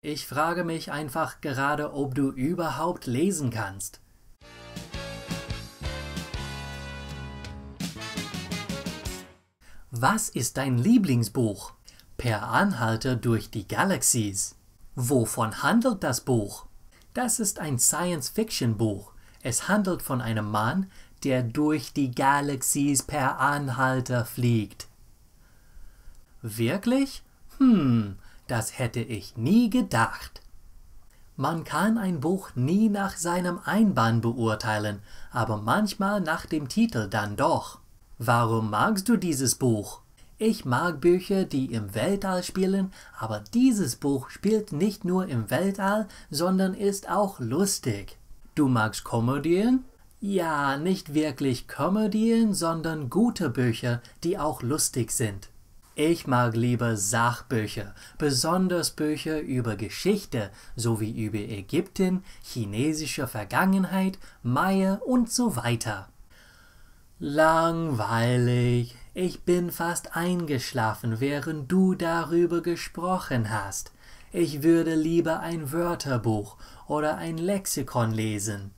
Ich frage mich einfach gerade, ob du überhaupt lesen kannst. Was ist dein Lieblingsbuch? Per Anhalter durch die Galaxies. Wovon handelt das Buch? Das ist ein Science-Fiction-Buch. Es handelt von einem Mann, der durch die Galaxies per Anhalter fliegt. Wirklich? Das hätte ich nie gedacht. Man kann ein Buch nie nach seinem Einband beurteilen, aber manchmal nach dem Titel dann doch. Warum magst du dieses Buch? Ich mag Bücher, die im Weltall spielen, aber dieses Buch spielt nicht nur im Weltall, sondern ist auch lustig. Du magst Komödien? Ja, nicht wirklich Komödien, sondern gute Bücher, die auch lustig sind. Ich mag lieber Sachbücher, besonders Bücher über Geschichte, sowie über Ägypten, chinesische Vergangenheit, Maya und so weiter. Langweilig. Ich bin fast eingeschlafen, während du darüber gesprochen hast. Ich würde lieber ein Wörterbuch oder ein Lexikon lesen.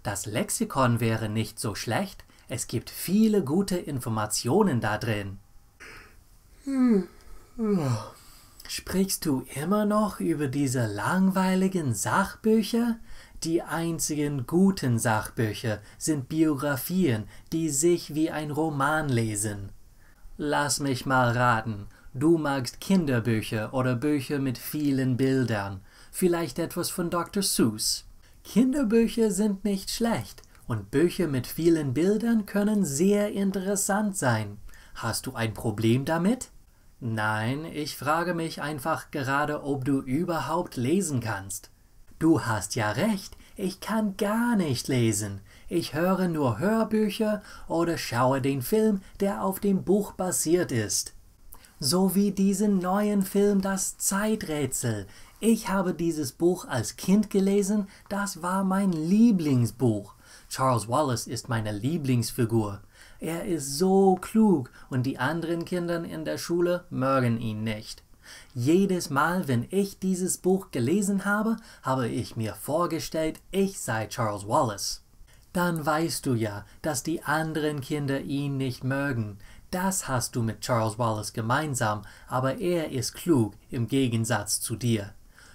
Das Lexikon wäre nicht so schlecht. Es gibt viele gute Informationen da drin. Sprichst du immer noch über diese langweiligen Sachbücher? Die einzigen guten Sachbücher sind Biografien, die sich wie ein Roman lesen. Lass mich mal raten, du magst Kinderbücher oder Bücher mit vielen Bildern, vielleicht etwas von Dr. Seuss. Kinderbücher sind nicht schlecht und Bücher mit vielen Bildern können sehr interessant sein. Hast du ein Problem damit? Nein, ich frage mich einfach gerade, ob du überhaupt lesen kannst. Du hast ja recht, ich kann gar nicht lesen. Ich höre nur Hörbücher oder schaue den Film, der auf dem Buch basiert ist. So wie diesen neuen Film Das Zeiträtsel. Ich habe dieses Buch als Kind gelesen, das war mein Lieblingsbuch. Charles Wallace ist meine Lieblingsfigur. Er ist so klug und die anderen Kinder in der Schule mögen ihn nicht. Jedes Mal, wenn ich dieses Buch gelesen habe, habe ich mir vorgestellt, ich sei Charles Wallace. Dann weißt du ja, dass die anderen Kinder ihn nicht mögen. Das hast du mit Charles Wallace gemeinsam, aber er ist klug im Gegensatz zu dir.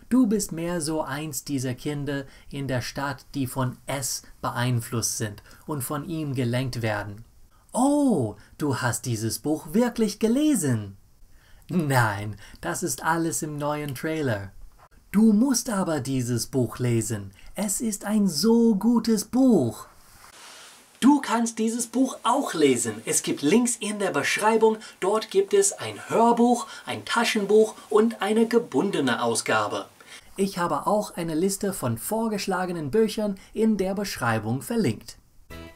Du bist mehr so eins dieser Kinder in der Stadt, die von S beeinflusst sind und von ihm gelenkt werden. Oh, du hast dieses Buch wirklich gelesen. Nein, das ist alles im neuen Trailer. Du musst aber dieses Buch lesen. Es ist ein so gutes Buch. Du kannst dieses Buch auch lesen. Es gibt Links in der Beschreibung. Dort gibt es ein Hörbuch, ein Taschenbuch und eine gebundene Ausgabe. Ich habe auch eine Liste von vorgeschlagenen Büchern in der Beschreibung verlinkt.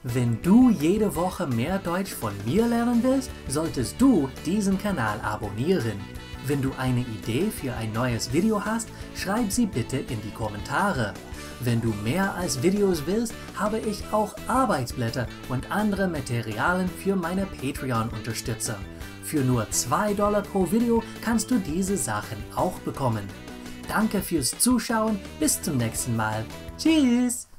Wenn du jede Woche mehr Deutsch von mir lernen willst, solltest du diesen Kanal abonnieren. Wenn du eine Idee für ein neues Video hast, schreib sie bitte in die Kommentare. Wenn du mehr als Videos willst, habe ich auch Arbeitsblätter und andere Materialien für meine Patreon-Unterstützer. Für nur $2 pro Video kannst du diese Sachen auch bekommen. Danke fürs Zuschauen, bis zum nächsten Mal. Tschüss!